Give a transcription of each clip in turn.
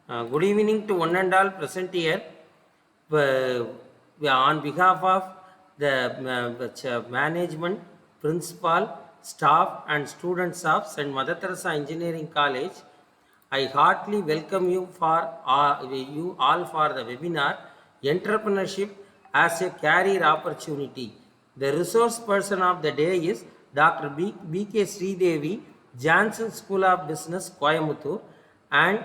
Good evening to one and all present here. On behalf of the management, principal, staff, and students of St.Mother Engineering College, I heartily welcome you you all for the webinar Entrepreneurship as a Career Opportunity. The resource person of the day is Dr. B.K. Sridevi, Janssen School of Business, Coimbatore, and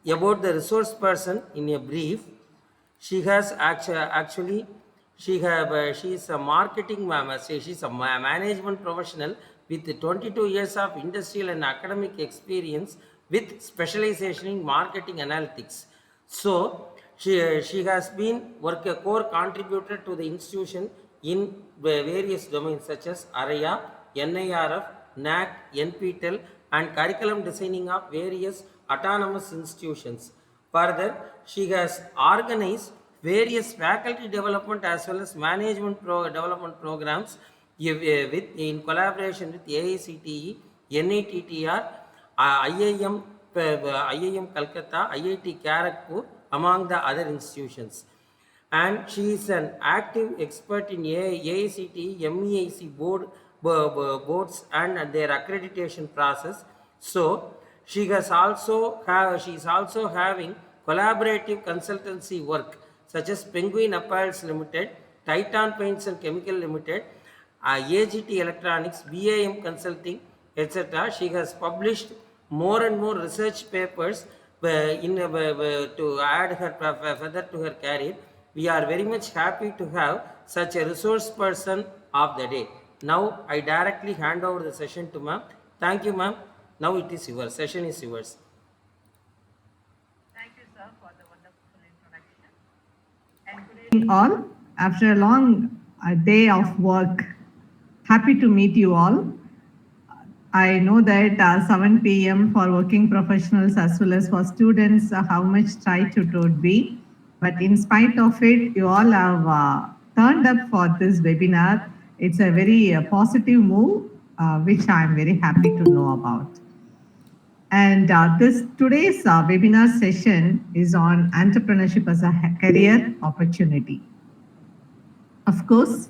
about the resource person in a brief, she has actually she is a marketing she's a management professional with 22 years of industrial and academic experience with specialization in marketing analytics. So she has been a core contributor to the institution in various domains such as ARIA, NIRF, NAC, NPTEL, and curriculum designing of various autonomous institutions. Further, she has organized various faculty development as well as management development programs in collaboration with AICTE, NITTR, IIM Calcutta, IIT Kharagpur, among the other institutions. And she is an active expert in AICTE, MEIC boards and their accreditation process. So she is also having collaborative consultancy work such as Penguin Apparels Limited, Titan Paints and Chemical Limited, AGT Electronics, BAM Consulting, etc. She has published more and more research papers to add her further to her career. We are very much happy to have such a resource person of the day. Now I directly hand over the session to ma'am. Thank you, ma'am. Now it is yours. Session is yours. Thank you, sir, for the wonderful introduction. And good evening, all. After a long day of work, happy to meet you all. I know that 7 p.m. for working professionals as well as for students, how much tight it would be. But in spite of it, you all have turned up for this webinar. It's a very positive move, which I'm very happy to know about. And today's webinar session is on entrepreneurship as a career opportunity. Of course,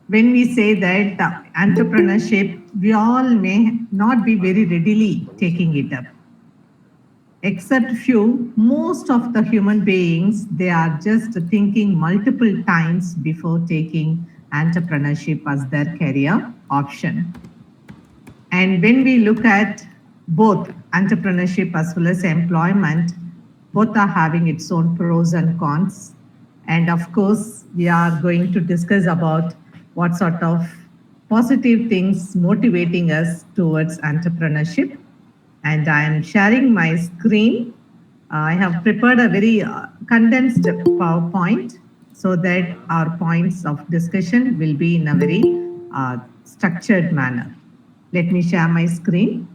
when we say that entrepreneurship, we all may not be very readily taking it up. Except few, most of the human beings, they are just thinking multiple times before taking entrepreneurship as their career option. And when we look at both entrepreneurship as well as employment, both are having its own pros and cons. And of course, we are going to discuss about what sort of positive things motivating us towards entrepreneurship. And I am sharing my screen. I have prepared a very condensed PowerPoint so that our points of discussion will be in a very structured manner. Let me share my screen.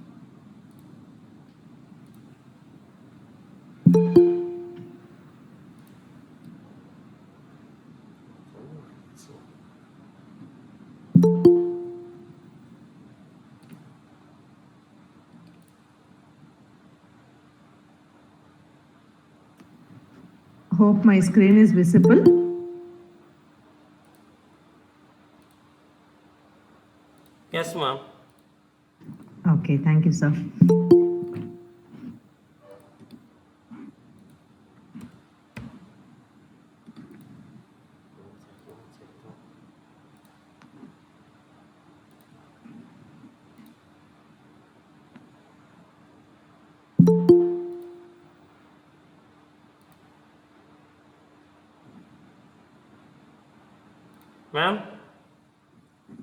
Hope my screen is visible. Yes, ma'am. Okay, thank you, sir. Ma'am?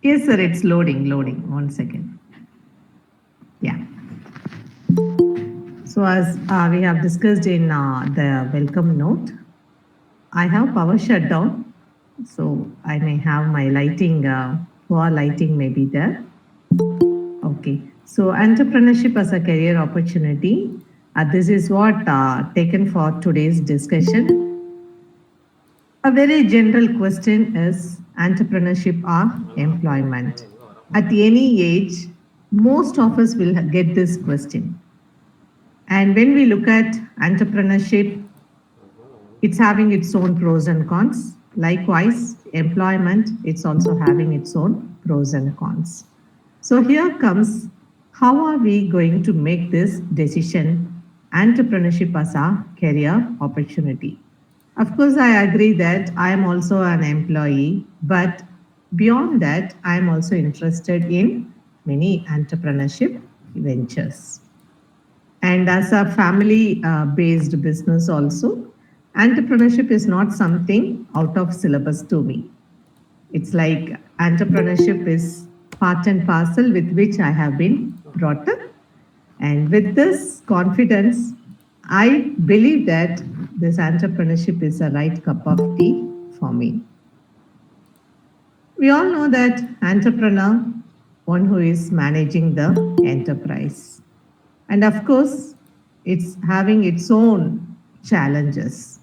Yes, sir, it's loading. 1 second. Yeah. So as we have discussed in the welcome note, I have power shutdown. So I may have my lighting, poor lighting may be there. Okay. So entrepreneurship as a career opportunity. This is what taken for today's discussion. A very general question is entrepreneurship or employment. At any age, most of us will get this question. And when we look at entrepreneurship, it's having its own pros and cons. Likewise, employment, it's also having its own pros and cons. So here comes how are we going to make this decision entrepreneurship as a career opportunity? Of course, I agree that I am also an employee, but beyond that, I am also interested in many entrepreneurship ventures. And as a family based business, also, entrepreneurship is not something out of syllabus to me. It's like entrepreneurship is part and parcel with which I have been brought up. And with this confidence, I believe that this entrepreneurship is a right cup of tea for me. We all know that entrepreneur, one who is managing the enterprise. And of course, it's having its own challenges.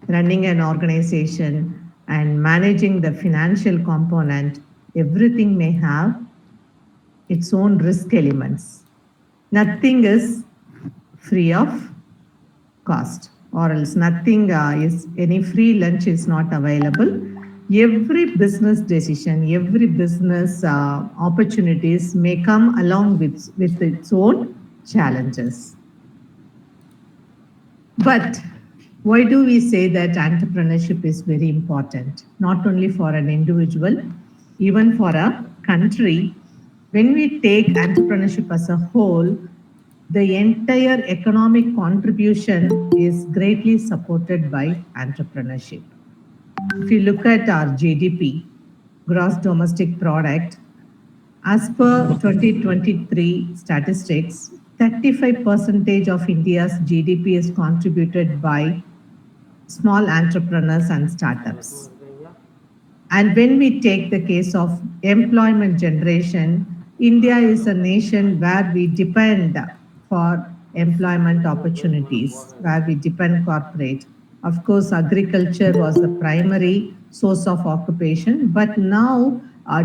Running an organization and managing the financial component, everything may have its own risk elements. Nothing is free of cost, or else nothing is any free lunch is not available. Every business decision, every business opportunities may come along with its own challenges. But why do we say that entrepreneurship is very important, not only for an individual, even for a country? When we take entrepreneurship as a whole, the entire economic contribution is greatly supported by entrepreneurship. If you look at our GDP, gross domestic product, as per 2023 statistics, 35% of India's GDP is contributed by small entrepreneurs and startups. And when we take the case of employment generation, India is a nation where we depend for employment opportunities, where we depend corporate. Of course, agriculture was the primary source of occupation, but now,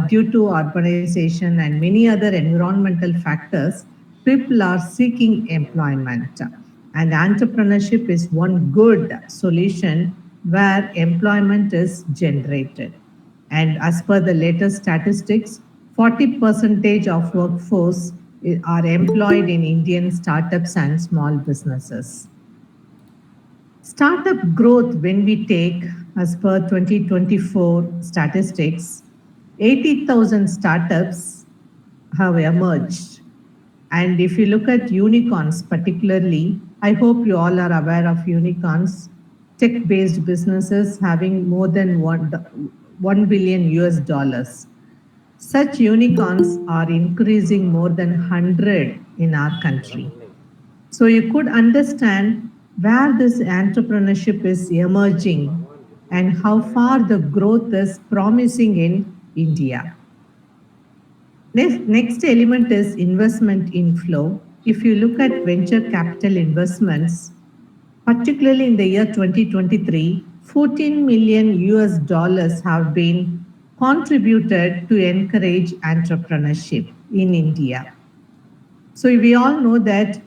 due to urbanization and many other environmental factors, people are seeking employment. And entrepreneurship is one good solution where employment is generated. And as per the latest statistics, 40% of workforce are employed in Indian startups and small businesses. Startup growth, when we take as per 2024 statistics, 80,000 startups have emerged. And if you look at unicorns particularly, I hope you all are aware of unicorns, tech based businesses having more than 1 billion US dollars. Such unicorns are increasing more than 100 in our country. So you could understand where this entrepreneurship is emerging and how far the growth is promising in India. Next element is investment inflow. If you look at venture capital investments, particularly in the year 2023, 14 million US dollars have been contributed to encourage entrepreneurship in India. So we all know that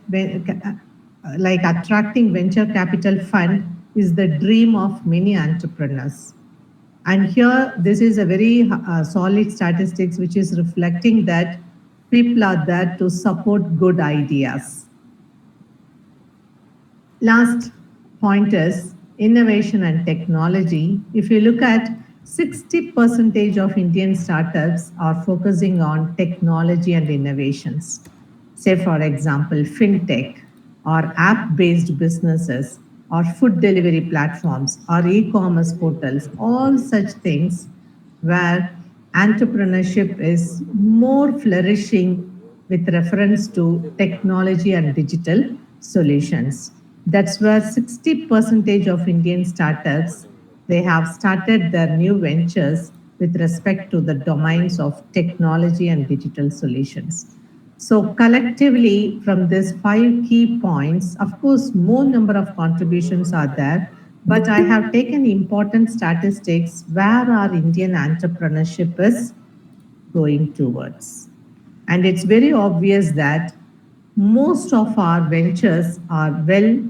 like attracting venture capital fund is the dream of many entrepreneurs. And here, this is a very solid statistics which is reflecting that people are there to support good ideas. Last point is innovation and technology. If you look at 60% of Indian startups are focusing on technology and innovations. Say, for example, fintech or app-based businesses or food delivery platforms or e-commerce portals, all such things where entrepreneurship is more flourishing with reference to technology and digital solutions. That's where 60% of Indian startups, they have started their new ventures with respect to the domains of technology and digital solutions. So collectively, from these 5 key points, of course, more number of contributions are there, but I have taken important statistics where our Indian entrepreneurship is going towards. And it's very obvious that most of our ventures are well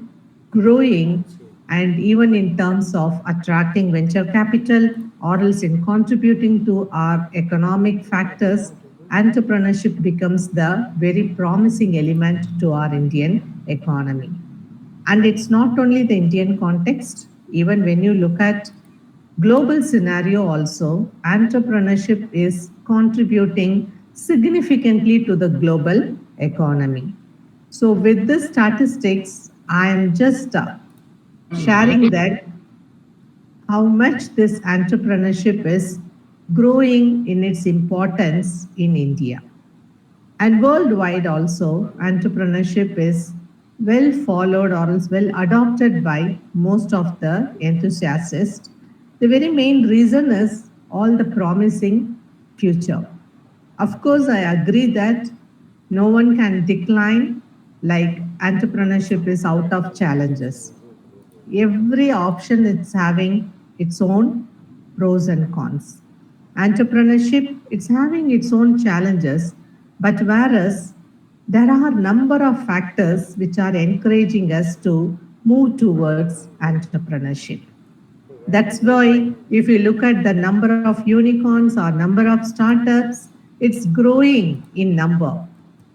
growing, and even in terms of attracting venture capital or else in contributing to our economic factors, entrepreneurship becomes the very promising element to our Indian economy. And it's not only the Indian context, even when you look at global scenario also, entrepreneurship is contributing significantly to the global economy. So with the statistics, I am just sharing that how much this entrepreneurship is growing in its importance in India. And worldwide also, entrepreneurship is well followed or is well adopted by most of the enthusiasts. The very main reason is all the promising future. Of course, I agree that no one can decline, like entrepreneurship is out of challenges. Every option is having its own pros and cons. Entrepreneurship, it's having its own challenges, but whereas there are a number of factors which are encouraging us to move towards entrepreneurship. That's why, if you look at the number of unicorns or number of startups, it's growing in number.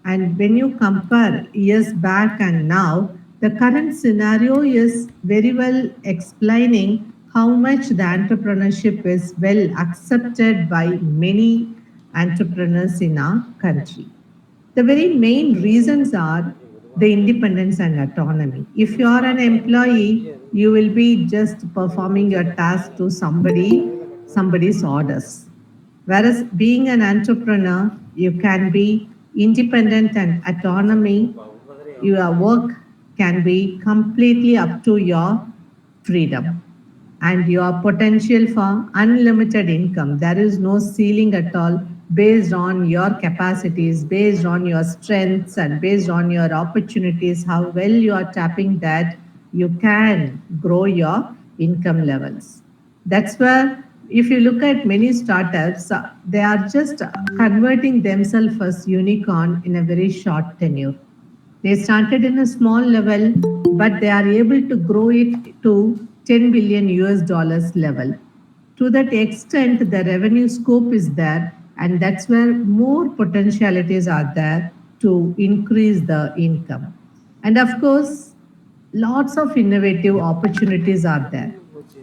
And when you compare years back and now, the current scenario is very well explaining how much the entrepreneurship is well accepted by many entrepreneurs in our country. The very main reasons are the independence and autonomy. If you are an employee, you will be just performing your task to somebody's orders. Whereas being an entrepreneur, you can be independent and autonomy. Your work can be completely up to your freedom and your potential for unlimited income. There is no ceiling at all based on your capacities, based on your strengths, and based on your opportunities, how well you are tapping that, you can grow your income levels. That's where, if you look at many startups, they are just converting themselves as unicorn in a very short tenure. They started in a small level, but they are able to grow it to 10 billion US dollars level. To that extent, the revenue scope is there, and that's where more potentialities are there to increase the income. And of course, lots of innovative opportunities are there.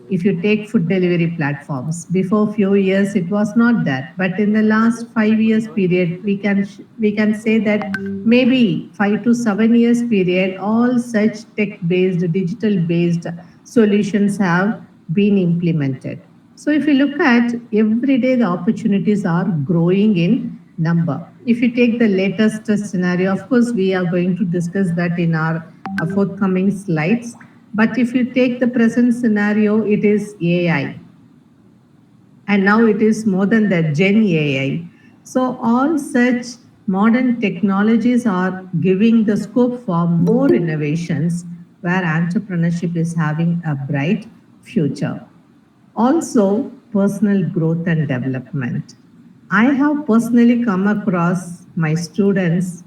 If you take food delivery platforms, before few years it was not that, but in the last 5 years period, we can say that maybe 5 to 7 years period, all such tech based, digital based solutions have been implemented. So if you look at every day, the opportunities are growing in number. If you take the latest scenario, of course, we are going to discuss that in our forthcoming slides. But if you take the present scenario, it is AI, and now it is more than that, Gen AI. So all such modern technologies are giving the scope for more innovations where entrepreneurship is having a bright future. Also, personal growth and development. I have personally come across my students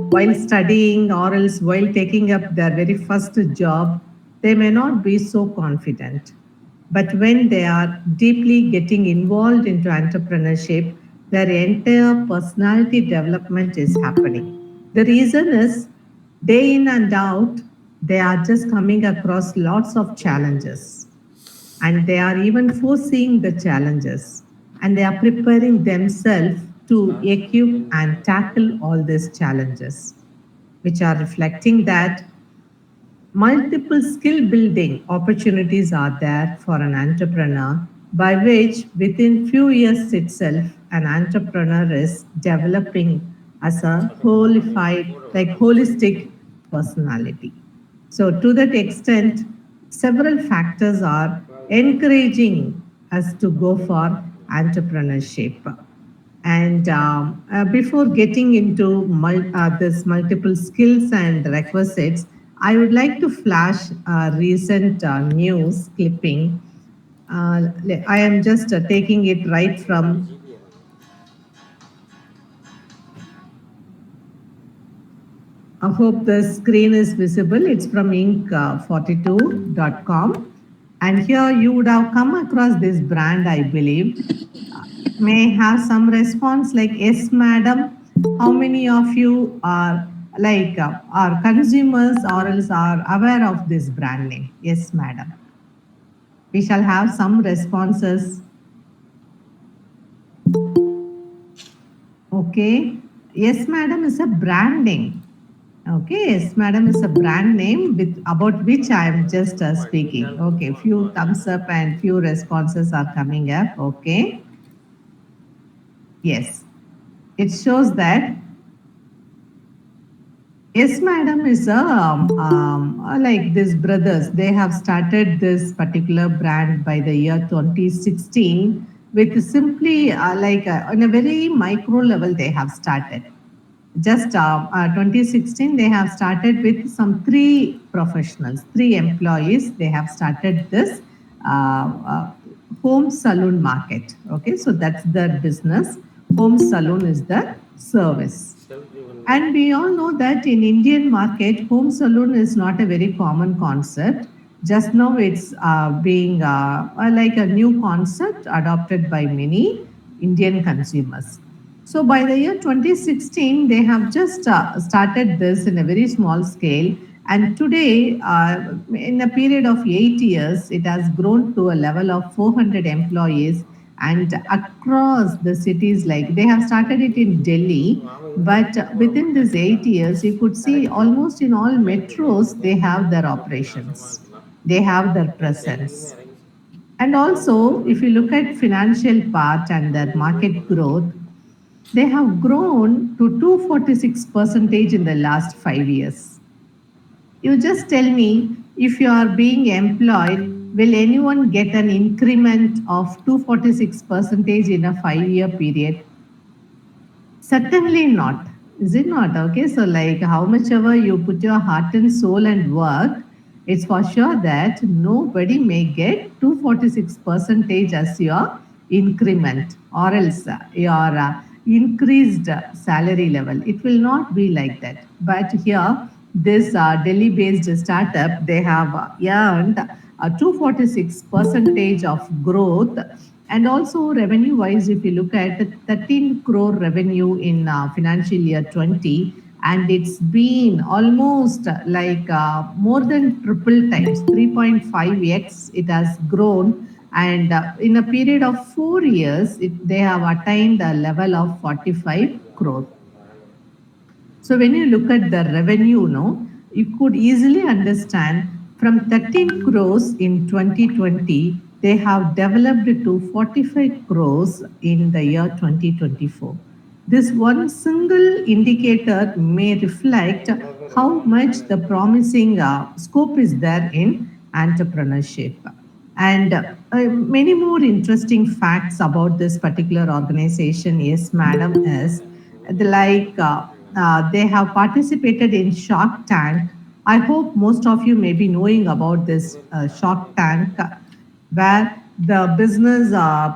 while studying or else while taking up their very first job, they may not be so confident. But when they are deeply getting involved into entrepreneurship, their entire personality development is happening. The reason is day in and out, they are just coming across lots of challenges, and they are even foreseeing the challenges, and they are preparing themselves to equip and tackle all these challenges, which are reflecting that multiple skill building opportunities are there for an entrepreneur, by which within few years itself an entrepreneur is developing as a holistic personality. So to that extent, several factors are encouraging us to go for entrepreneurship. And before getting into this multiple skills and requisites, I would like to flash a recent news clipping. I am just taking it right from I hope the screen is visible. It's from ink42.com. And here you would have come across this brand, I believe. It may have some response like, yes, madam. How many of you are are consumers or else are aware of this brand name? Yes, madam. We shall have some responses. Okay. Yes, madam is a brand name. Okay, yes, madam is a brand name with about which I am just speaking. Okay, few thumbs up and few responses are coming up. Okay, yes, it shows that yes, madam is a like these brothers. They have started this particular brand by the year 2016 with simply on a very micro level they have started. Just 2016 they have started with some three professionals, three employees. They have started this home saloon market. Okay, so that's their business. Home saloon is the service. Self-driven. And we all know that in Indian market, home saloon is not a very common concept. Just now it's being like a new concept adopted by many Indian consumers. So by the year 2016, they have just started this in a very small scale. And today, in a period of 8 years, it has grown to a level of 400 employees and across the cities. Like they have started it in Delhi, but within these 8 years, you could see almost in all metros, they have their operations, they have their presence. And also, if you look at financial part and their market growth, they have grown to 246 percentage in the last 5 years. You just tell me, if you are being employed, will anyone get an increment of 246 percentage in a 5 year period? Certainly not. Is it not? Okay. So, like, how much ever you put your heart and soul and work, it's for sure that nobody may get 246 percentage as your increment or else your increased salary level. It will not be like that. But here, this Delhi based startup, they have earned a 246 percentage of growth. And also revenue wise, if you look at 13 crore revenue in financial year 20, and it's been almost more than triple times, 3.5x it has grown. And in a period of 4 years, they have attained a level of 45 crore. So when you look at the revenue, no, you could easily understand from 13 crores in 2020, they have developed to 45 crores in the year 2024. This one single indicator may reflect how much the promising scope is there in entrepreneurship. And many more interesting facts about this particular organization, yes, madam, is they have participated in Shark Tank. I hope most of you may be knowing about this Shark Tank, where the business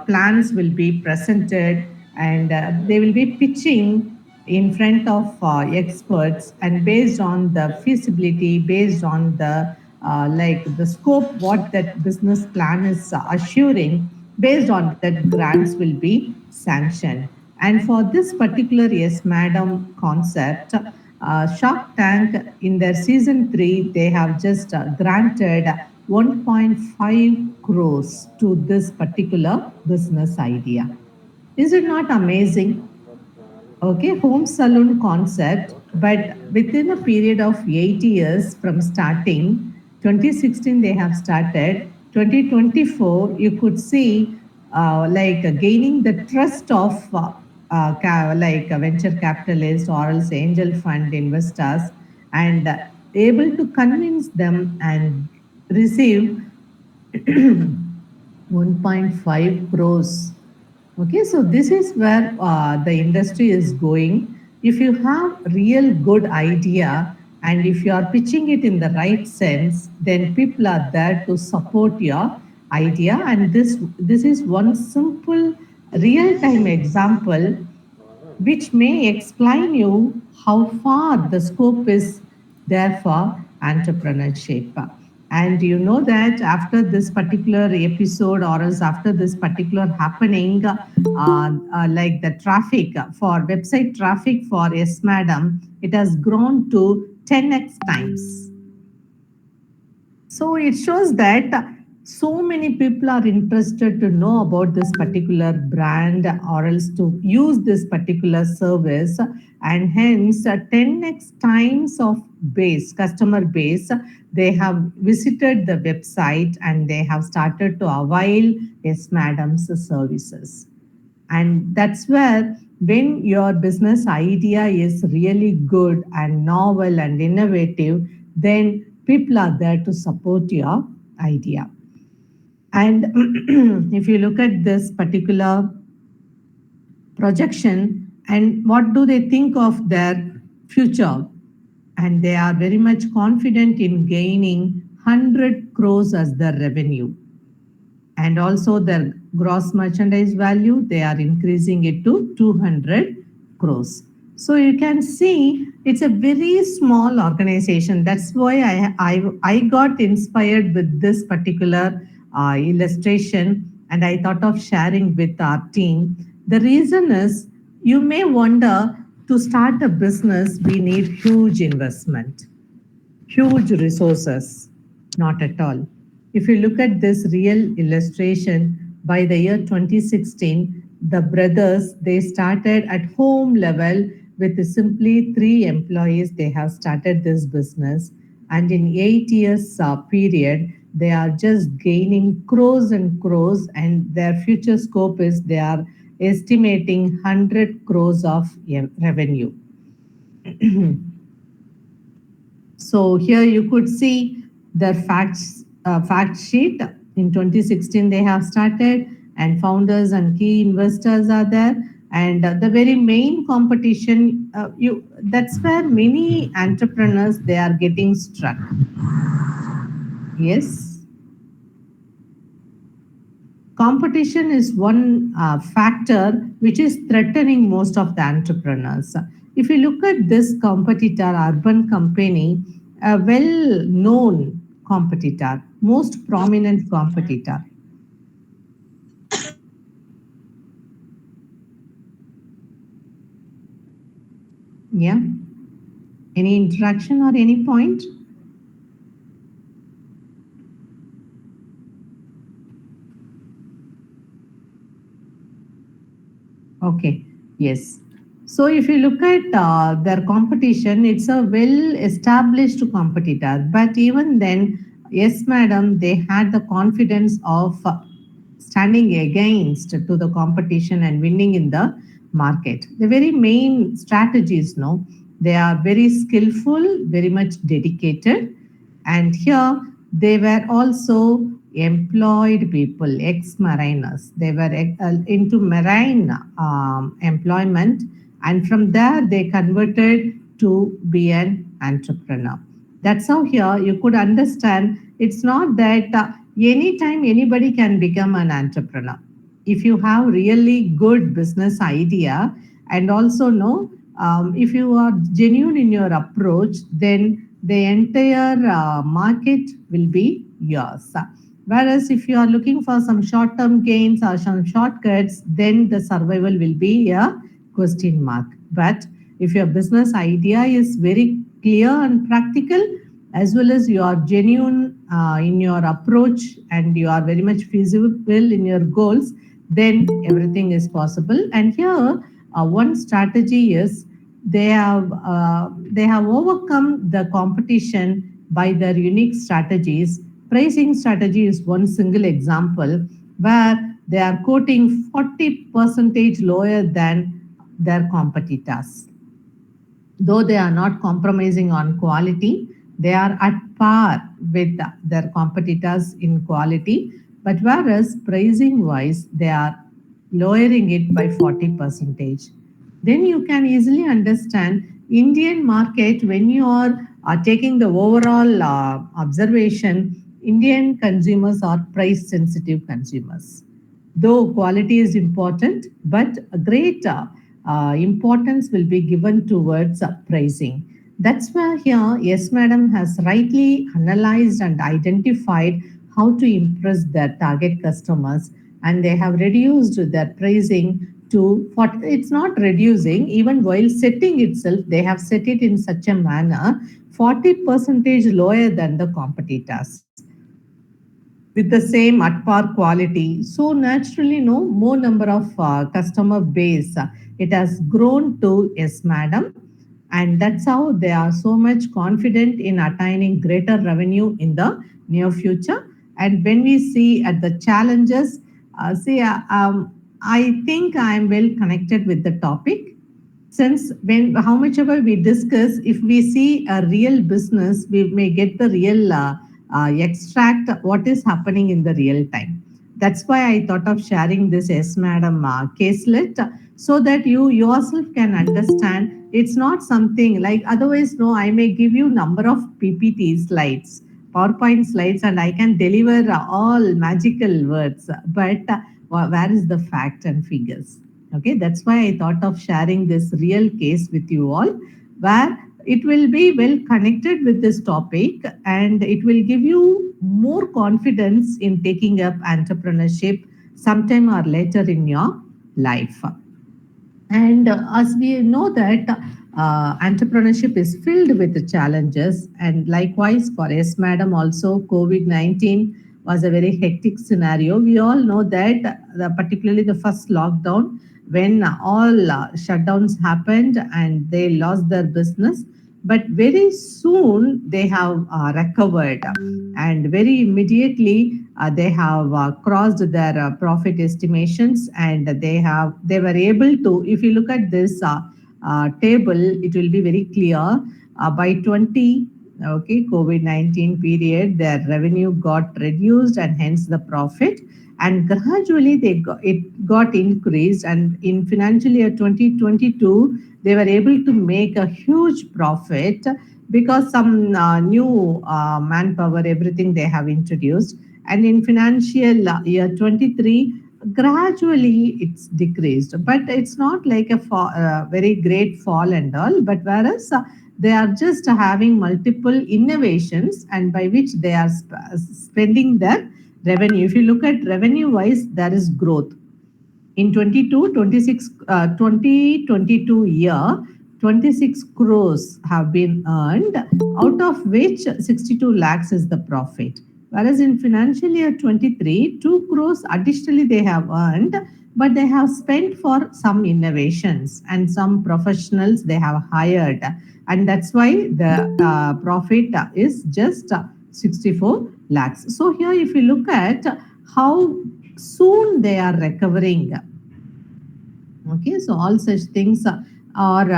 plans will be presented and they will be pitching in front of experts, and based on the feasibility, based on the the scope what that business plan is assuring, based on that grants will be sanctioned. And for this particular yes madam concept, Shark Tank in their season 3 they have just granted 1.5 crores to this particular business idea. Is it not amazing? Okay, home saloon concept, but within a period of 8 years from starting, 2016 they have started, 2024 you could see gaining the trust of venture capitalists or else angel fund investors, and able to convince them and receive 1.5 crores. Okay, so this is where the industry is going. If you have real good idea and if you are pitching it in the right sense, then people are there to support your idea. And this is one simple real time example which may explain you how far the scope is therefore entrepreneurship. And you know that after this particular episode, or else after this particular happening, like the traffic for website traffic for Yes Madam, it has grown to 10x times. So it shows that so many people are interested to know about this particular brand or else to use this particular service, and hence 10x times of base customer base, they have visited the website and they have started to avail Yes Madam's services. And that's where, when your business idea is really good and novel and innovative, then people are there to support your idea. And if you look at this particular projection and what do they think of their future, and they are very much confident in gaining 100 crores as their revenue, and also their gross merchandise value, they are increasing it to 200 crores. So you can see it's a very small organization. That's why I got inspired with this particular illustration, and I thought of sharing with our team. The reason is, you may wonder, to start a business we need huge investment, huge resources. Not at all. If you look at this real illustration, by the year 2016, the brothers, they started at home level with simply 3 employees. They have started this business, and in 8 years period, they are just gaining crores and crores, and their future scope is they are estimating 100 crores of revenue. So here you could see their fact sheet. In 2016, they have started, and founders and key investors are there. And the very main competition, that's where many entrepreneurs they are getting struck. Yes, competition is one factor which is threatening most of the entrepreneurs. If you look at this competitor, Urban Company, a well known competitor, most prominent competitor. Yeah. Any interaction or any point? Okay, yes. So if you look at their competition, it's a well-established competitor. But even then, Yes Madam, they had the confidence of standing against to the competition and winning in the market. The very main strategies, no, they are very skillful, very much dedicated, and here they were also employed people, ex-mariners. They were into marine employment, and from there they converted to be an entrepreneur. That's how here you could understand it's not that anytime anybody can become an entrepreneur. If you have really good business idea, and also know, if you are genuine in your approach, then the entire market will be yours. Whereas if you are looking for some short term gains or some shortcuts, then the survival will be a question mark. But if your business idea is very clear and practical, as well as you are genuine in your approach and you are very much feasible in your goals, then everything is possible. And here, one strategy is they have overcome the competition by their unique strategies. Pricing strategy is one single example where they are quoting 40 percentage lower than their competitors. Though they are not compromising on quality, they are at par with their competitors in quality. But whereas pricing wise, they are lowering it by 40 percentage. Then you can easily understand Indian market, when you are taking the overall observation, Indian consumers are price sensitive consumers. Though quality is important, but a great importance will be given towards pricing. That's where here, yes, madam has rightly analyzed and identified how to impress their target customers, and they have reduced their pricing to what it's not reducing, even while setting itself, they have set it in such a manner 40 percentage lower than the competitors with the same at par quality. So naturally, no more number of customer base. It has grown to yes, madam, and that's how they are so much confident in attaining greater revenue in the near future. And when we see at the challenges, I think I am well connected with the topic since when how much ever we discuss, if we see a real business we may get the real extract what is happening in the real time. That's why I thought of sharing this yes madam caselet, so that you yourself can understand it's not something like otherwise no I may give you number of ppt slides, powerpoint slides, and I can deliver all magical words, but where is the fact and figures? Okay, that's why I thought of sharing this real case with you all, where it will be well connected with this topic and it will give you more confidence in taking up entrepreneurship sometime or later in your life. And as we know that entrepreneurship is filled with the challenges, and likewise for yes, madam, also COVID 19 was a very hectic scenario. We all know that, particularly the first lockdown, when all shutdowns happened and they lost their business. But very soon they have recovered, and very immediately they have crossed their profit estimations, and they were able to. If you look at this table, it will be very clear. By 20 okay COVID-19 period, their revenue got reduced and hence the profit, and gradually it got increased, and in financial year 2022 they were able to make a huge profit because some new manpower everything they have introduced. And in financial year 23 gradually it's decreased, but it's not like a very great fall and all, but whereas they are just having multiple innovations and by which they are spending their revenue. If you look at revenue wise, there is growth in 2022 year. 26 crores have been earned, out of which 62 lakhs is the profit. Whereas in financial year 23, 2 crores additionally they have earned, but they have spent for some innovations and some professionals they have hired. And that's why the profit is just 64 lakhs. So here, if you look at how soon they are recovering. Okay, so all such things are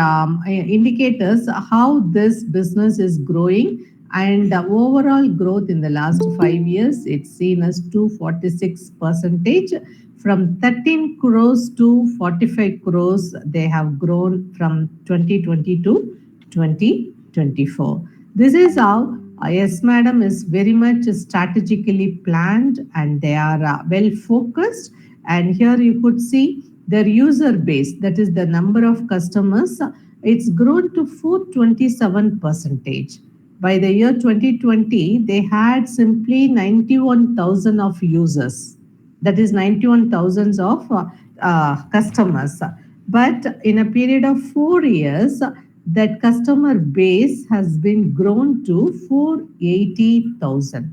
indicators how this business is growing, and overall growth in the last 5 years it's seen as 246 percentage, from 13 crores to 45 crores they have grown from 2020 to 2024. This is how yes madam is very much strategically planned, and they are well focused. And here you could see their user base, that is the number of customers, it's grown to 427 percentage. By the year 2020 they had simply 91,000 of users, that is 91,000 of customers. But in a period of 4 years that customer base has been grown to 480,000.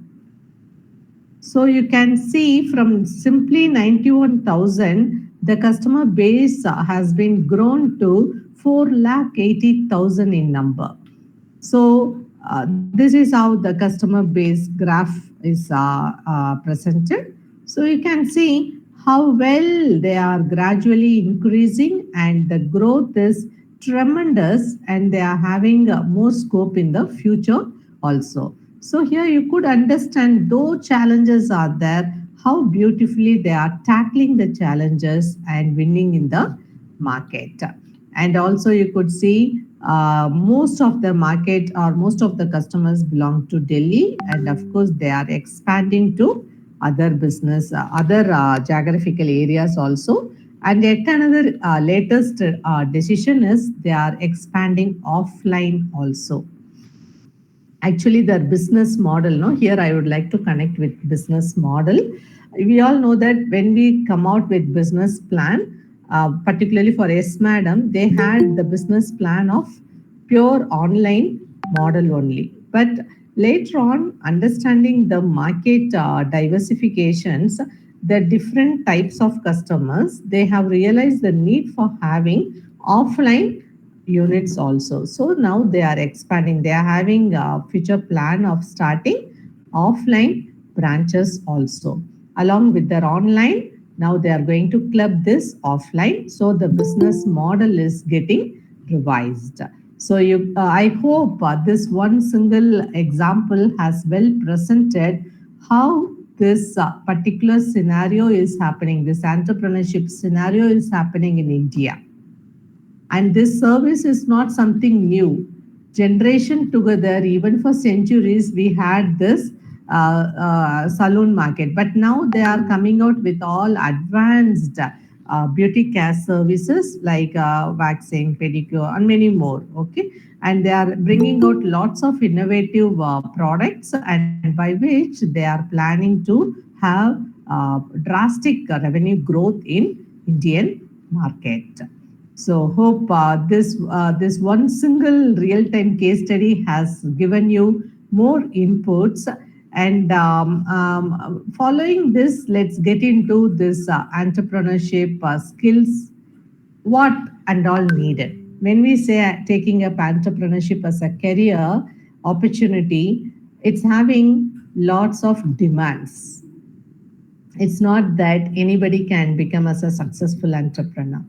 So you can see from simply 91,000, the customer base has been grown to 4,80,000 in number. So this is how the customer base graph is presented. So you can see how well they are gradually increasing, and the growth is tremendous, and they are having more scope in the future also. So here you could understand, though challenges are there, how beautifully they are tackling the challenges and winning in the market. And also you could see most of the market or most of the customers belong to Delhi, and of course they are expanding to other business, other geographical areas also. And yet another latest decision is they are expanding offline also. Actually, their business model, no, here I would like to connect with business model. We all know that when we come out with business plan, particularly for S Madam, they had the business plan of pure online model only. But later on, understanding the market diversifications, the different types of customers, they have realized the need for having offline units also. So now they are expanding. They are having a future plan of starting offline branches also. Along with their online, now they are going to club this offline. So the business model is getting revised. So I hope this one single example has well presented how this particular scenario is happening. This entrepreneurship scenario is happening in India, and this service is not something new. Generation together, even for centuries, we had this saloon market. But now they are coming out with all advanced beauty care services like waxing, pedicure, and many more. Okay, and they are bringing out lots of innovative products, and by which they are planning to have drastic revenue growth in Indian market. So hope this one single real time case study has given you more inputs. And following this, let's get into this entrepreneurship skills, what and all needed. When we say taking up entrepreneurship as a career opportunity, it's having lots of demands. It's not that anybody can become as a successful entrepreneur.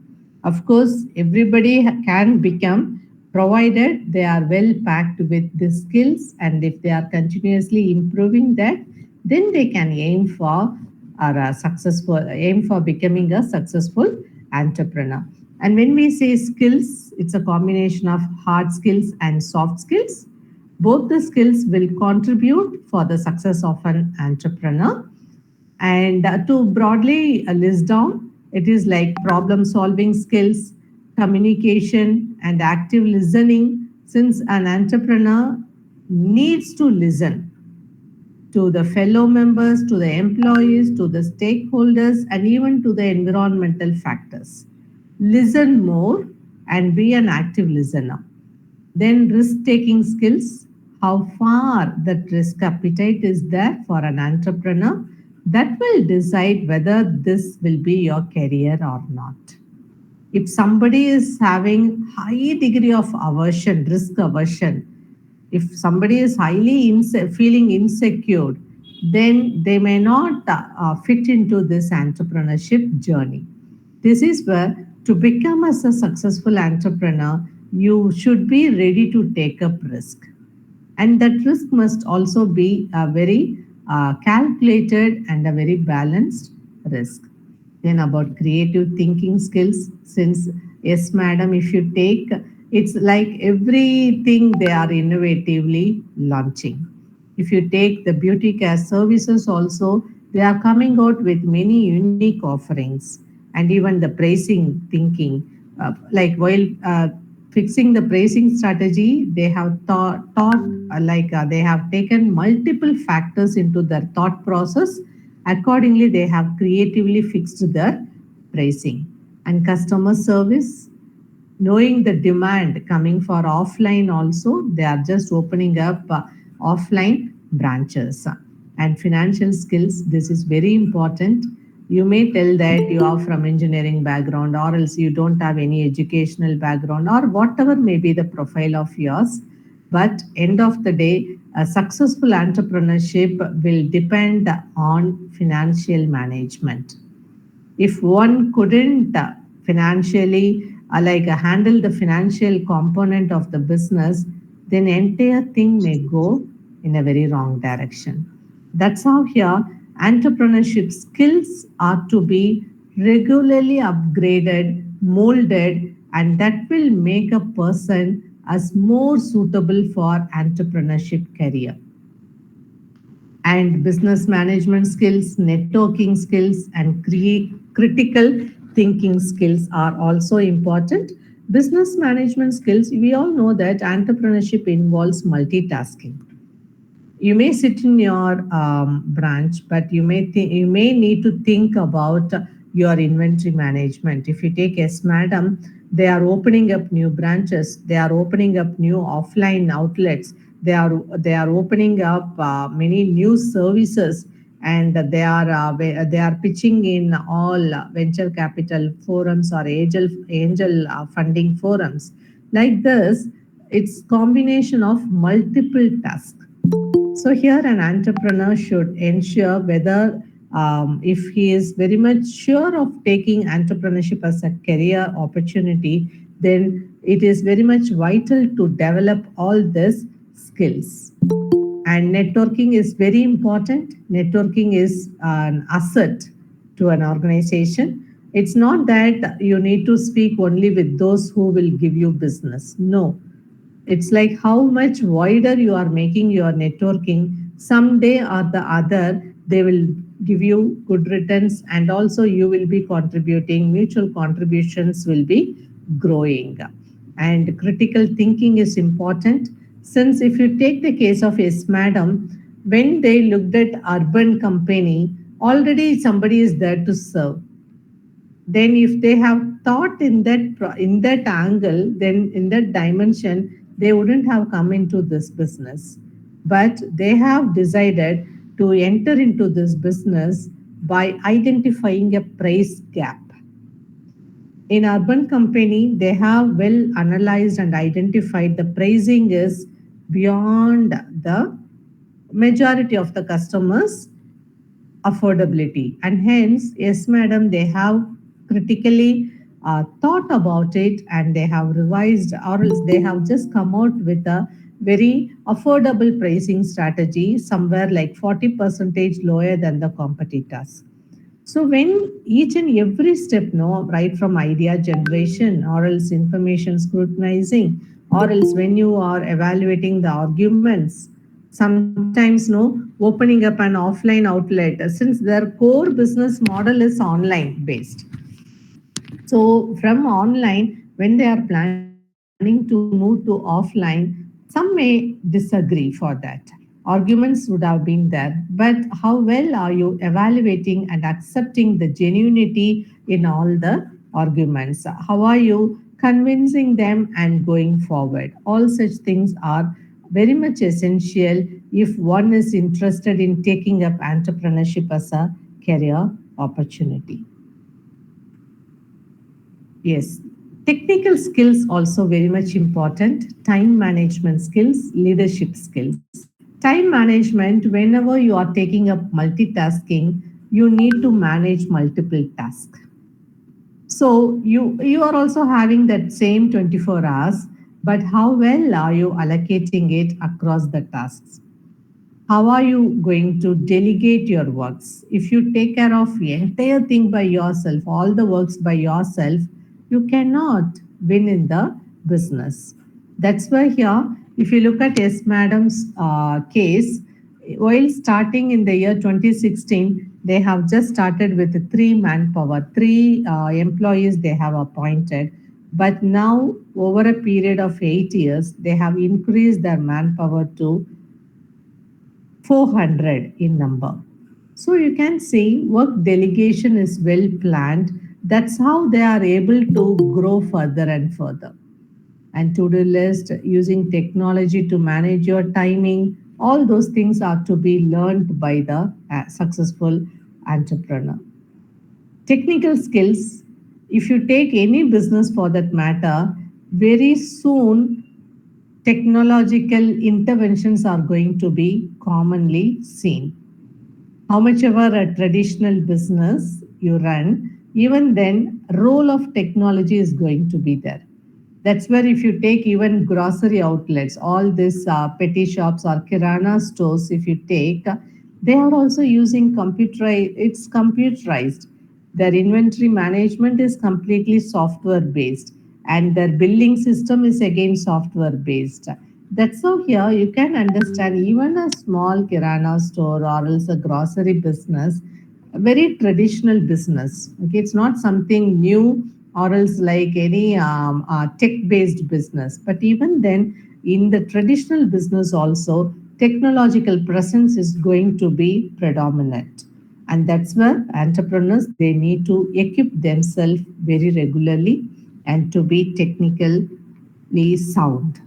Of course, everybody can become, provided they are well packed with the skills, and if they are continuously improving that, then they can aim for becoming a successful entrepreneur. And when we say skills, it's a combination of hard skills and soft skills. Both the skills will contribute for the success of an entrepreneur. And to broadly list down, it is like problem solving skills, communication, and active listening, since an entrepreneur needs to listen to the fellow members, to the employees, to the stakeholders, and even to the environmental factors. Listen more and be an active listener. Then risk taking skills, how far that risk appetite is there for an entrepreneur, that will decide whether this will be your career or not. If somebody is having high degree of aversion, risk aversion, if somebody is highly feeling insecure, then they may not fit into this entrepreneurship journey. This is where, to become as a successful entrepreneur, you should be ready to take up risk, and that risk must also be a very calculated and a very balanced risk. Then about creative thinking skills, since yes madam, if you take, it's like everything they are innovatively launching. If you take the beauty care services also, they are coming out with many unique offerings, and even the pricing thinking, like while fixing the pricing strategy, they have they have taken multiple factors into their thought process. Accordingly, they have creatively fixed their pricing. And customer service, knowing the demand coming for offline also, they are just opening up offline branches. And financial skills, this is very important. You may tell that you are from engineering background, or else you don't have any educational background, or whatever may be the profile of yours. But end of the day, a successful entrepreneurship will depend on financial management. If one couldn't financially handle the financial component of the business, then entire thing may go in a very wrong direction. That's how here entrepreneurship skills are to be regularly upgraded, molded, and that will make a person as more suitable for entrepreneurship career. And business management skills, networking skills, and critical thinking skills are also important. Business management skills, we all know that entrepreneurship involves multitasking. You may sit in your branch, but you may need to think about your inventory management. If you take S Madam, they are opening up new branches, they are opening up new offline outlets, they are opening up many new services, and they are pitching in all venture capital forums or angel funding forums. Like this, it's combination of multiple tasks. So here, an entrepreneur should ensure whether if he is very much sure of taking entrepreneurship as a career opportunity, then it is very much vital to develop all these skills. And networking is very important. Networking is an asset to an organization. It's not that you need to speak only with those who will give you business. No, it's like how much wider you are making your networking. Someday or the other, they will give you good returns, and also you will be contributing. Mutual contributions will be growing. And critical thinking is important. Since if you take the case of Yes Madam, when they looked at urban company, already somebody is there to serve. Then if they have thought in that angle, then in that dimension, they wouldn't have come into this business. But they have decided to enter into this business by identifying a price gap. In urban company, they have well analyzed and identified the pricing is beyond the majority of the customers affordability, and hence, Yes Madam, they have critically thought about it, and they have revised, or else they have just come out with a very affordable pricing strategy, somewhere like 40 percentage lower than the competitors. So when each and every step, no, right from idea generation, or else information scrutinizing, or else when you are evaluating the arguments, sometimes no, opening up an offline outlet, since their core business model is online based. So from online, when they are planning to move to offline, some may disagree for that. Arguments would have been there, but how well are you evaluating and accepting the genuinity in all the arguments? How are you convincing them and going forward? All such things are very much essential if one is interested in taking up entrepreneurship as a career opportunity. Yes. Technical skills also very much important. Time management skills, leadership skills. Time management, whenever you are taking up multitasking, you need to manage multiple tasks. So you are also having that same 24 hours, but how well are you allocating it across the tasks? How are you going to delegate your works? If you take care of the entire thing by yourself, all the works by yourself, you cannot win in the business. That's why here, if you look at S Madam's case, while starting in the year 2016, they have just started with three manpower, three employees they have appointed. But now, over a period of 8 years, they have increased their manpower to 400 in number. So you can see work delegation is well planned. That's how they are able to grow further and further. And to-do list, using technology to manage your timing, all those things are to be learned by the successful entrepreneur. Technical skills, if you take any business for that matter, very soon technological interventions are going to be commonly seen. How much ever a traditional business you run, even then, role of technology is going to be there. That's where if you take even grocery outlets, all these petty shops or kirana stores, if you take, they are also using computerized. It's computerized. Their inventory management is completely software based, and their billing system is again software based. That's how here you can understand even a small kirana store or else a grocery business. very traditional business. Okay, it's not something new or else like any tech-based business. But even then, in the traditional business also, technological presence is going to be predominant, and that's where entrepreneurs they need to equip themselves very regularly and to be technically sound.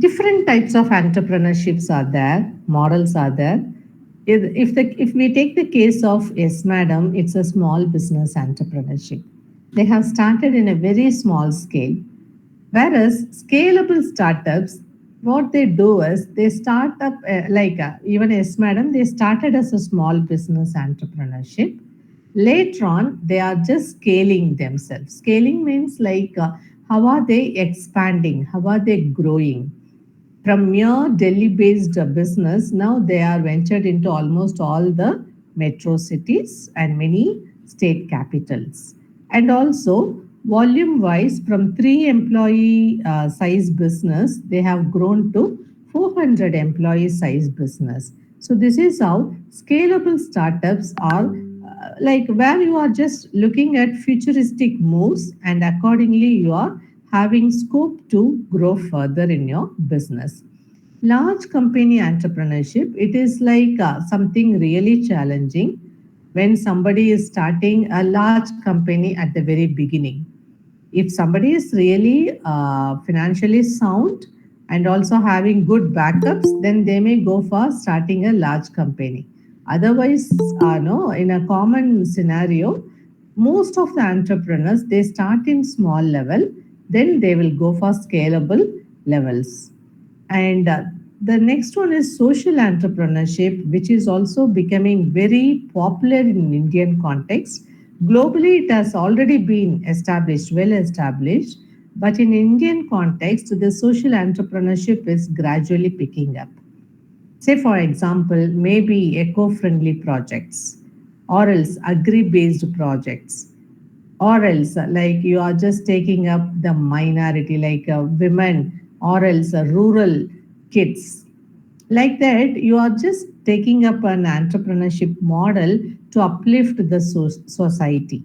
Different types of entrepreneurships are there, models are there. If we take the case of Yes Madam, it's a small business entrepreneurship. They have started in a very small scale. Whereas scalable startups, what they do is they start up even Yes Madam, they started as a small business entrepreneurship. Later on, they are just scaling themselves. Scaling means how are they expanding? How are they growing? From mere Delhi based business, now they are ventured into almost all the metro cities and many state capitals. And also, volume wise, from 3 employee size business, they have grown to 400 employee size business. So, this is how scalable startups are where you are just looking at futuristic moves and accordingly you are having scope to grow further in your business. Large company entrepreneurship, it is something really challenging when somebody is starting a large company at the very beginning. If somebody is really financially sound and also having good backups, then they may go for starting a large company. Otherwise, no, in a common scenario, most of the entrepreneurs they start in small level, then they will go for scalable levels. And the next one is social entrepreneurship, which is also becoming very popular in Indian context. Globally, it has already been established, well established, but in Indian context, the social entrepreneurship is gradually picking up. Say, for example, maybe eco friendly projects or else agri based projects or else you are just taking up the minority women or else rural kids like that you are just taking up an entrepreneurship model to uplift the society.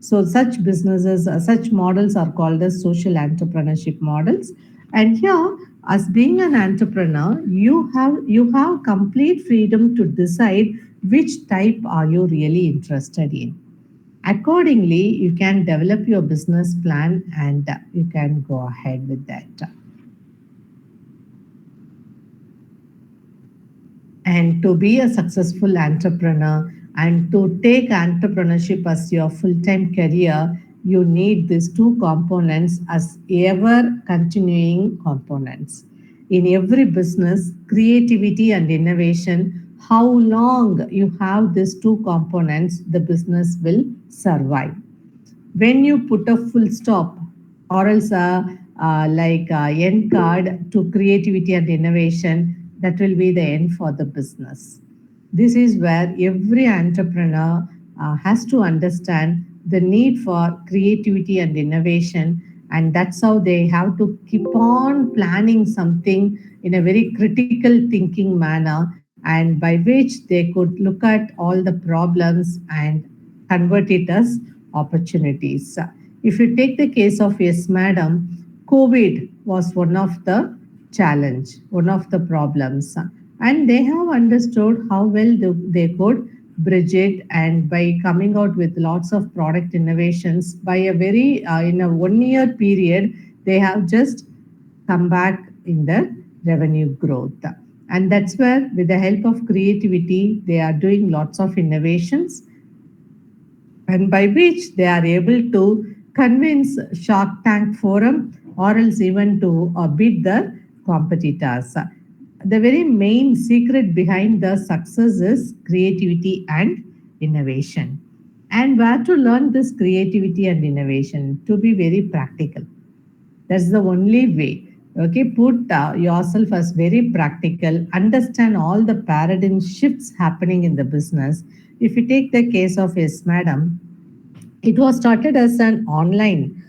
So such businesses, such models are called as social entrepreneurship models. And here, as being an entrepreneur, you have complete freedom to decide which type are you really interested in. Accordingly, you can develop your business plan and you can go ahead with that. And to be a successful entrepreneur and to take entrepreneurship as your full time career, you need these two components as ever continuing components. In every business, creativity and innovation, how long you have these two components, the business will survive. When you put a full stop or else a end card to creativity and innovation, that will be the end for the business. This is where every entrepreneur has to understand the need for creativity and innovation, and that's how they have to keep on planning something in a very critical thinking manner, and by which they could look at all the problems and convert it as opportunities. If you take the case of Yes Madam, COVID was one of the challenge, one of the problems, and they have understood how well they could bridge it, and by coming out with lots of product innovations by a very in a 1 year period, they have just come back in the revenue growth. And that's where, with the help of creativity, they are doing lots of innovations and by which they are able to convince Shark Tank Forum or else even to beat the competitors. The very main secret behind the success is creativity and innovation. And where to learn this creativity and innovation? To be very practical. That's the only way. Okay, put yourself as very practical, understand all the paradigm shifts happening in the business. If you take the case of Yes Madam, it was started as an online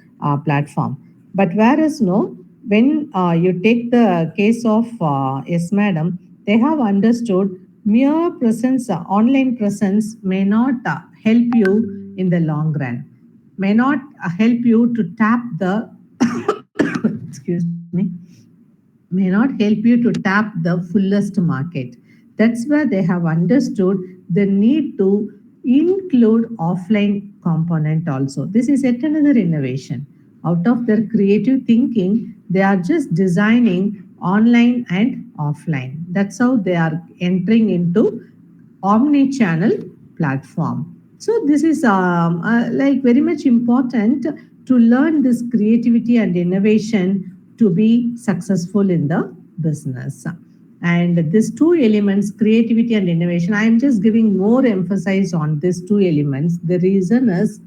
platform. But whereas no, when you take the case of Yes Madam, They have understood mere presence, online presence may not help you in the long run, may not help you to tap the, excuse me, may not help you to tap the fullest market. That's where they have understood the need to include offline component also. This is yet another innovation. Out of their creative thinking, they are just designing online and offline. That's how they are entering into omni-channel platform. So this is like very much important to learn this creativity and innovation to be successful in the business. And these two elements, creativity and innovation, I am just giving more emphasis on these two elements. The reason is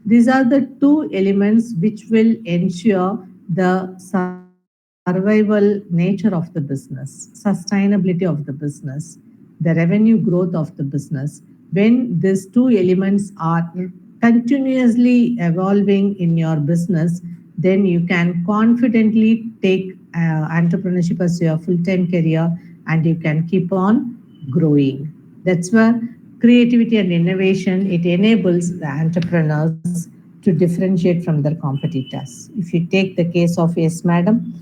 these are the two elements which will ensure the survival nature of the business, sustainability of the business, the revenue growth of the business. When these two elements are continuously evolving in your business, then you can confidently take entrepreneurship as your full time career and you can keep on growing. That's where creativity and innovation it enables the entrepreneurs to differentiate from their competitors. If you take the case of Yes Madam,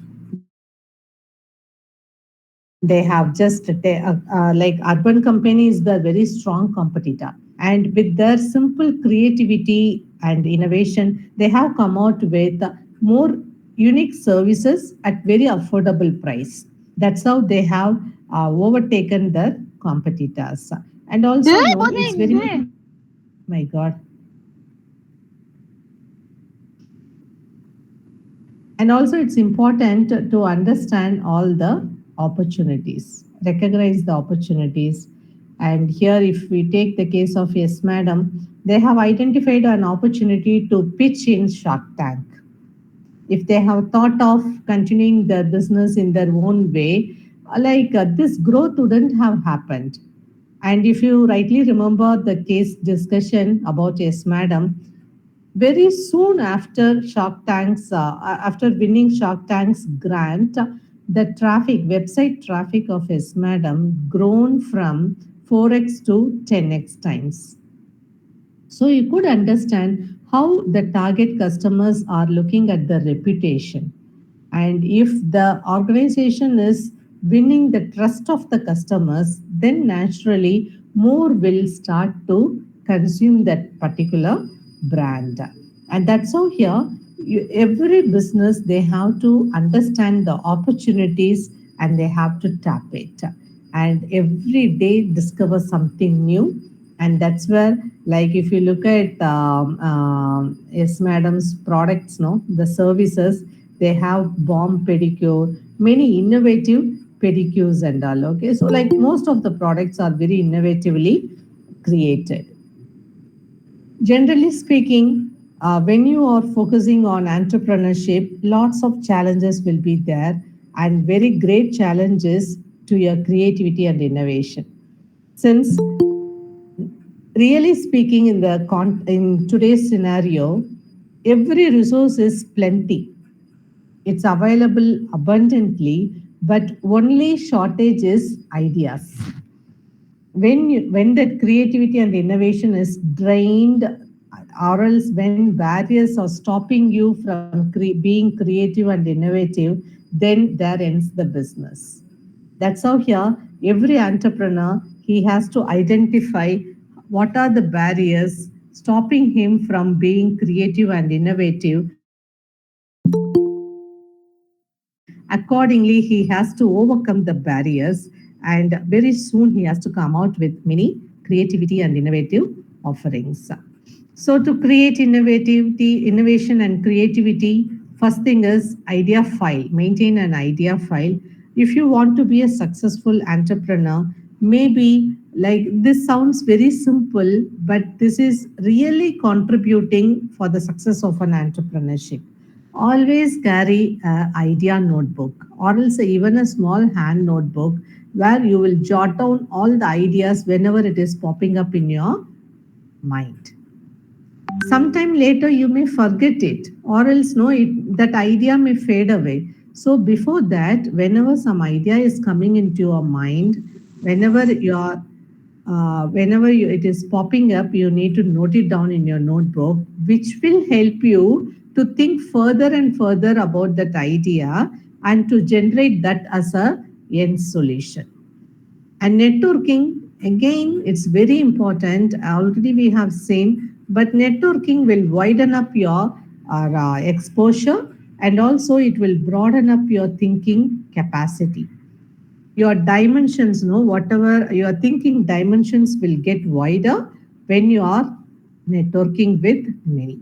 they have just like urban company is the very strong competitor, and with their simple creativity and innovation, they have come out with more unique services at very affordable price. That's how they have overtaken their competitors. And also, no, it's very my God. And also, it's important to understand all the opportunities, recognize the opportunities. And here, if we take the case of Yes Madam, they have identified an opportunity to pitch in Shark Tank. If they have thought of continuing their business in their own way, this growth wouldn't have happened. And if you rightly remember the case discussion about Yes Madam, very soon after after winning Shark Tank's grant, the website traffic of Yes Madam grown from 4x to 10x times. So you could understand how the target customers are looking at the reputation. And if the organization is winning the trust of the customers, then naturally more will start to consume that particular brand. And that's how here every business they have to understand the opportunities and they have to tap it, and every day discover something new. And that's where, like if you look at Yes Madam's products, no, the services, they have bomb pedicure, many innovative pedicures and all. Okay, so like most of the products are very innovatively created. Generally speaking, when you are focusing on entrepreneurship, lots of challenges will be there, and very great challenges to your creativity and innovation. Since really speaking, in today's scenario, every resource is plenty. It's available abundantly, but only shortage is ideas. When that creativity and innovation is drained, or else when barriers are stopping you from being creative and innovative, then there ends the business. That's how here every entrepreneur he has to identify what are the barriers stopping him from being creative and innovative. Accordingly, he has to overcome the barriers, and very soon he has to come out with many creativity and innovative offerings. So, to create innovation and creativity, first thing is idea file. Maintain an idea file. If you want to be a successful entrepreneur, maybe like this sounds very simple, but this is really contributing for the success of an entrepreneurship. Always carry an idea notebook or else even a small hand notebook where you will jot down all the ideas whenever it is popping up in your mind. Sometime later you may forget it, or else no, that idea may fade away. So before that, whenever some idea is coming into your mind, whenever it is popping up, you need to note it down in your notebook, which will help you to think further and further about that idea and to generate that as a end solution. And networking, again, it's very important. Already we have seen, but networking will widen up your exposure, and also it will broaden up your thinking capacity. Your dimensions, no, whatever your thinking dimensions will get wider when you are networking with many.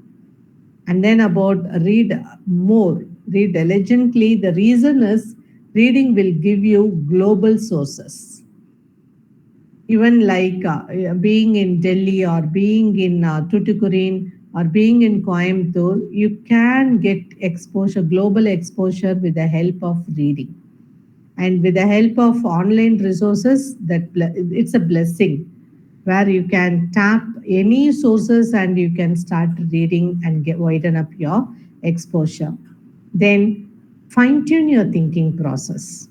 And then about read more, read diligently. The reason is reading will give you global sources, even like being in Delhi or being in Tuticorin or being in Coimbatore, you can get exposure, global exposure with the help of reading. And with the help of online resources, it's a blessing where you can tap any sources and you can start reading and get widen up your exposure. Then fine tune your thinking process.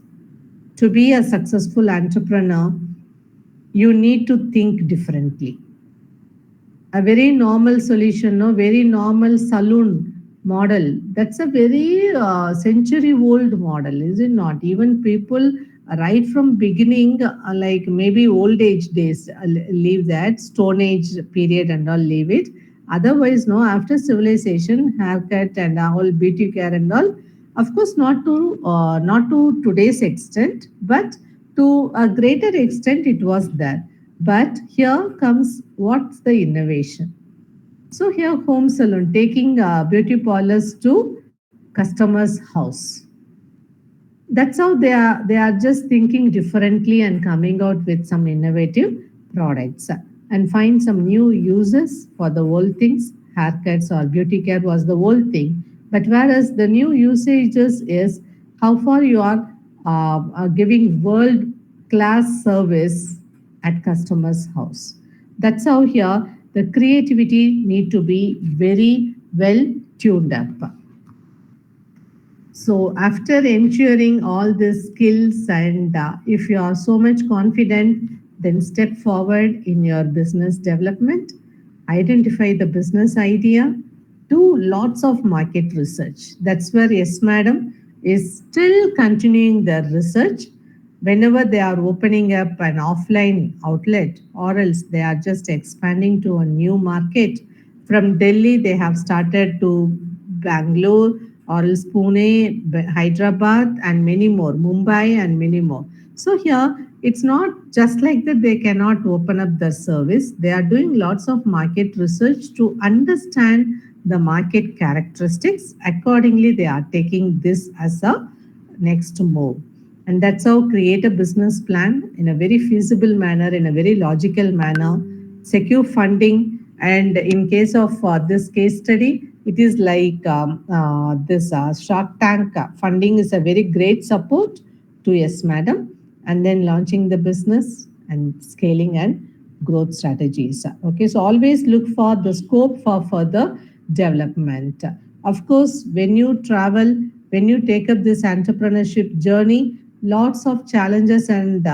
To be a successful entrepreneur, you need to think differently. A very normal solution, no, very normal saloon model, that's a very century old model, is it not? Even people right from beginning, like maybe old age days, leave that stone age period and all, leave it. Otherwise, no, after civilization, haircut and all beauty care and all, of course not to today's extent, but to a greater extent it was there. But here comes what's the innovation. So here home salon taking beauty parlors to customers' house. That's how they are just thinking differently and coming out with some innovative products and find some new uses for the old things. Haircuts or beauty care was the old thing, but whereas the new usages is how far you are giving world class service at customers house. That's how here the creativity need to be very well tuned up. So, after ensuring all these skills, and if you are so much confident, then step forward in your business development, identify the business idea, do lots of market research. That's where Yes Madam is still continuing their research. Whenever they are opening up an offline outlet, or else they are just expanding to a new market. From Delhi, they have started to Bangalore, or else Pune, Hyderabad, and many more, Mumbai, and many more. So here, it's not just like that they cannot open up their service. They are doing lots of market research to understand the market characteristics. Accordingly, they are taking this as a next move. And that's how create a business plan in a very feasible manner, in a very logical manner, secure funding. And in case of this case study, it is like this Shark Tank funding is a very great support to Yes Madam, and then launching the business and scaling and growth strategies. Okay, so always look for the scope for further development. Of course, when you travel, when you take up this entrepreneurship journey, lots of challenges and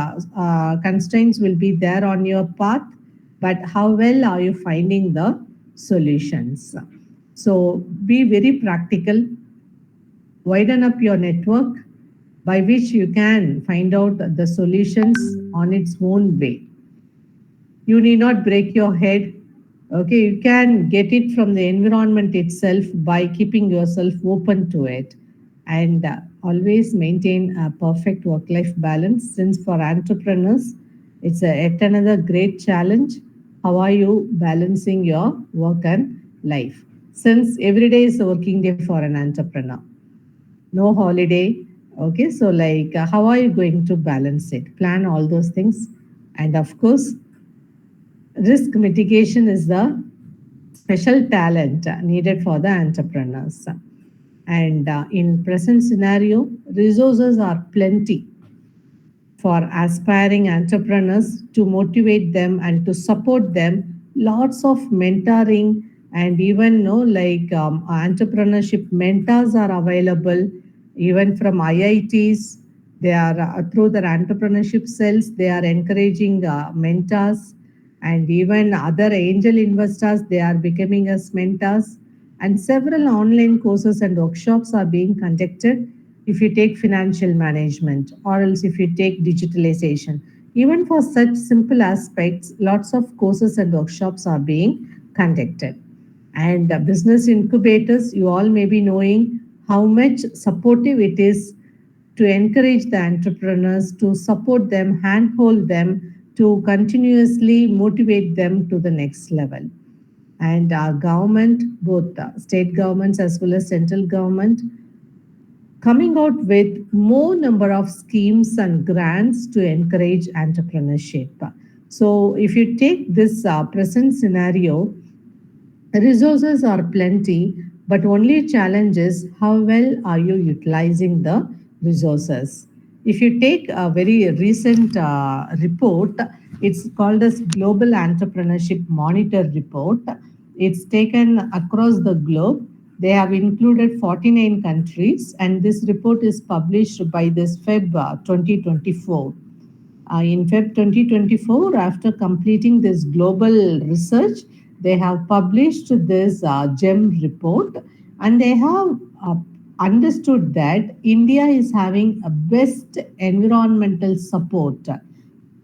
constraints will be there on your path. But how well are you finding the solutions? So be very practical, widen up your network by which you can find out the solutions on its own way. You need not break your head. Okay, you can get it from the environment itself by keeping yourself open to it, and always maintain a perfect work life balance. Since for entrepreneurs, it's yet another great challenge. How are you balancing your work and life? Since every day is a working day for an entrepreneur, no holiday. Okay, so like how are you going to balance it? Plan all those things. And of course, risk mitigation is the special talent needed for the entrepreneurs. And in present scenario, resources are plenty for aspiring entrepreneurs to motivate them and to support them. Lots of mentoring and even like entrepreneurship mentors are available even from IITs. They are through their entrepreneurship cells, they are encouraging mentors, and even other angel investors, they are becoming as mentors. And several online courses and workshops are being conducted. If you take financial management, or else if you take digitalization, even for such simple aspects, lots of courses and workshops are being conducted. And business incubators, you all may be knowing how much supportive it is to encourage the entrepreneurs, to support them, handhold them, to continuously motivate them to the next level. And our government, both state governments as well as central government, coming out with more number of schemes and grants to encourage entrepreneurship. So if you take this present scenario, resources are plenty, but only challenge is how well are you utilizing the resources. If you take a very recent report, it's called as Global Entrepreneurship Monitor Report. It's taken across the globe. They have included 49 countries, and this report is published by this Feb 2024. In Feb 2024, after completing this global research, they have published this GEM report, and they have understood that India is having a best environmental support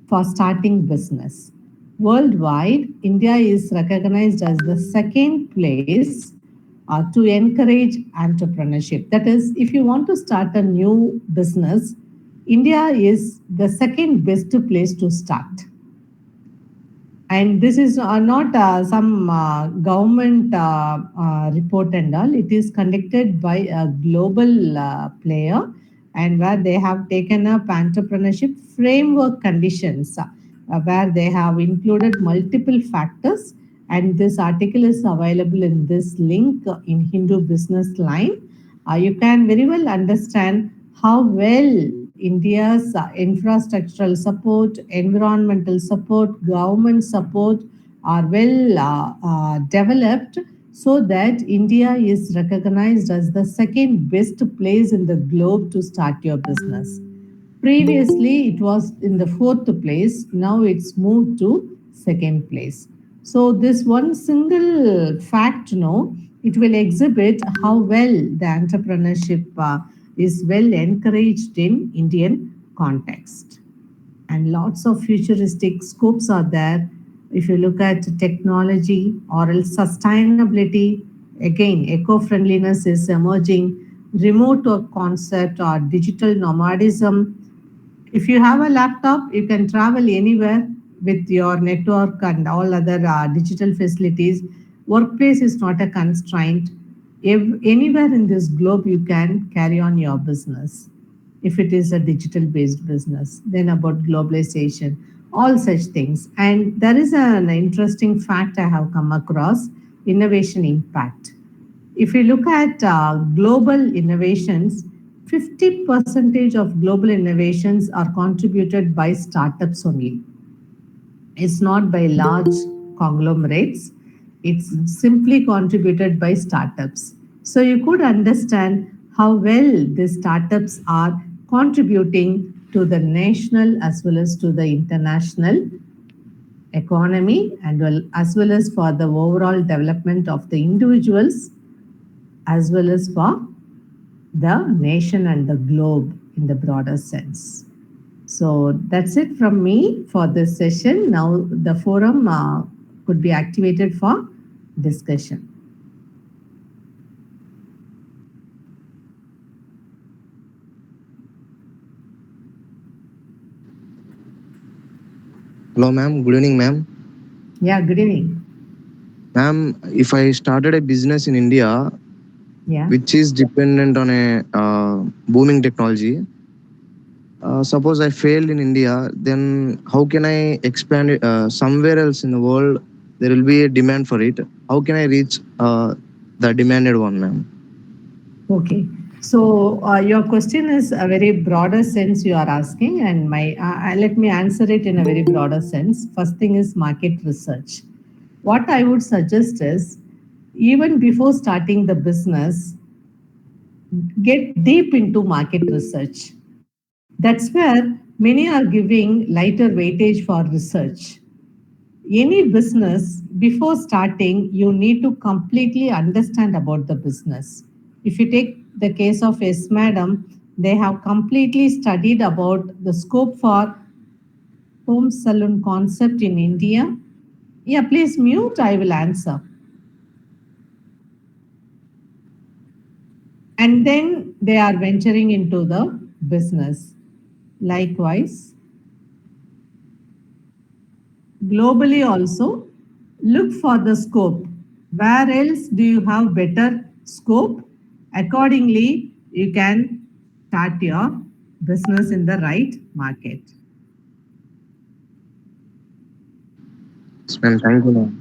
for starting business. Worldwide, India is recognized as the second place to encourage entrepreneurship. That is, if you want to start a new business, India is the second best place to start. And this is not some government report and all. It is conducted by a global player, and where they have taken up entrepreneurship framework conditions, where they have included multiple factors. And this article is available in this link in Hindu Business Line. You can very well understand how well India's infrastructural support, environmental support, government support are well developed, so that India is recognized as the second best place in the globe to start your business. Previously, it was in the fourth place. Now it's moved to second place. So this one single fact, it will exhibit how well the entrepreneurship is well encouraged in Indian context. And lots of futuristic scopes are there. If you look at technology or else sustainability, again, eco-friendliness is emerging, remote work concept or digital nomadism. If you have a laptop, you can travel anywhere with your network and all other digital facilities. Workplace is not a constraint. If anywhere in this globe, you can carry on your business. If it is a digital based business, then about globalization, all such things. And there is an interesting fact I have come across: innovation impact. If you look at global innovations, 50% of global innovations are contributed by startups only. It's not by large conglomerates, it's simply contributed by startups. So you could understand how well these startups are contributing to the national as well as to the international economy, and as well as for the overall development of the individuals, as well as for the nation and the globe in the broader sense. So that's it from me for this session. Now the forum could be activated for discussion. Hello, ma'am. Good evening, ma'am. Yeah, good evening. Ma'am, if I started a business in India, Yeah. which is dependent on a booming technology, suppose I failed in India, then how can I expand it somewhere else in the world? There will be a demand for it. How can I reach the demanded one, ma'am? Okay. So your question is a very broader sense you are asking, and my let me answer it in a very broader sense. First thing is market research. What I would suggest is, even before starting the business, get deep into market research. That's where many are giving lighter weightage for research. Any business, before starting, you need to completely understand about the business. If you take the case of S Madam, they have completely studied about the scope for home salon concept in India. Yeah, please mute, I will answer. And then they are venturing into the business. Likewise, globally also, look for the scope. Where else do you have better scope? Accordingly, you can start your business in the right market. Yes, ma'am. Thank you, ma'am.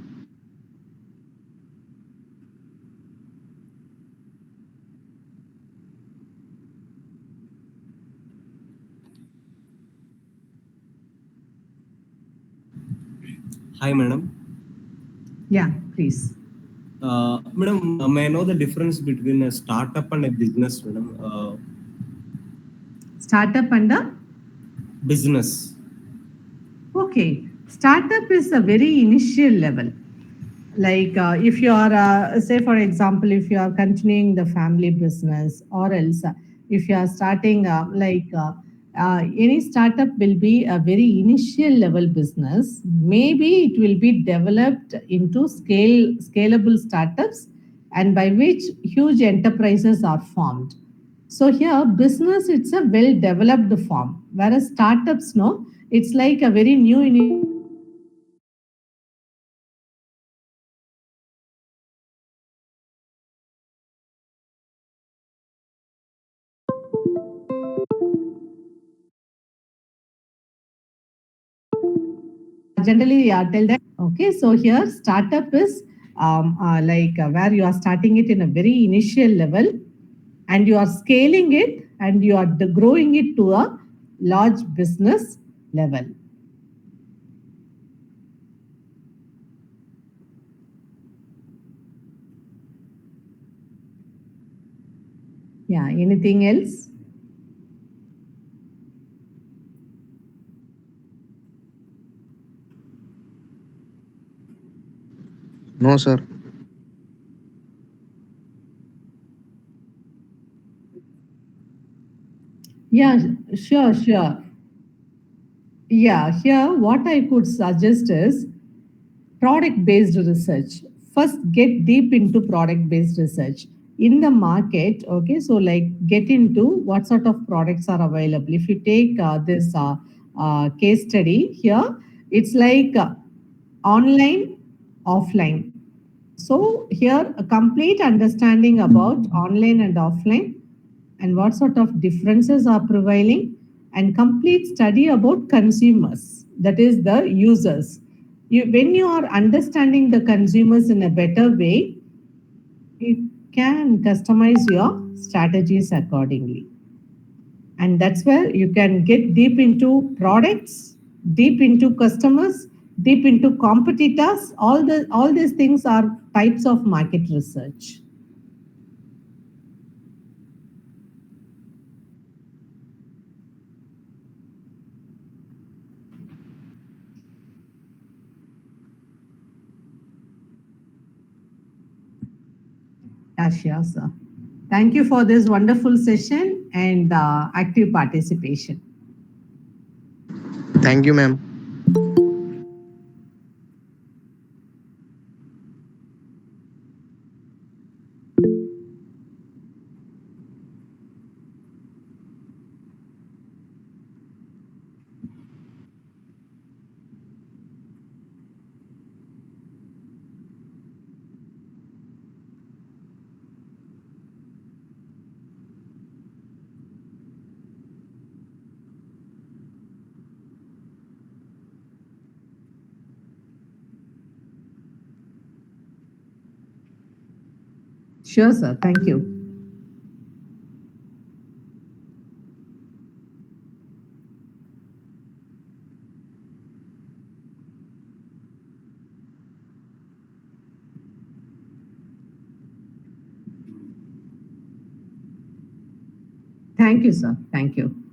Hi, madam. Yeah, please. Madam, may I know the difference between a startup and a business, madam? Startup under. Business. Okay, startup is a very initial level. Like if you are, say for example, if you are continuing the family business, or else if you are starting any startup will be a very initial level business. Maybe it will be developed into scalable startups, and by which huge enterprises are formed. So here, business it's a well developed form, whereas startups, no, it's like a very new initiative which is starting and generally tell that. Okay, so here startup is where you are starting it in a very initial level, and you are scaling it, and you are growing it to a large business level. Yeah, anything else? No, sir. Yeah, sure. Yeah, here what I could suggest is product based research. First, get deep into product based research in the market. Okay, so like get into what sort of products are available. If you take this case study here, it's like online, offline. So here a complete understanding about online and offline, and what sort of differences are prevailing, and complete study about consumers, that is the users. When you are understanding the consumers in a better way, you can customize your strategies accordingly. And that's where you can get deep into products, deep into customers, deep into competitors. All these things are types of market research. Ashiya, sir. Thank you for this wonderful session and active participation. Thank you, ma'am. Sure, sir. Thank you. Thank you, sir. Thank you.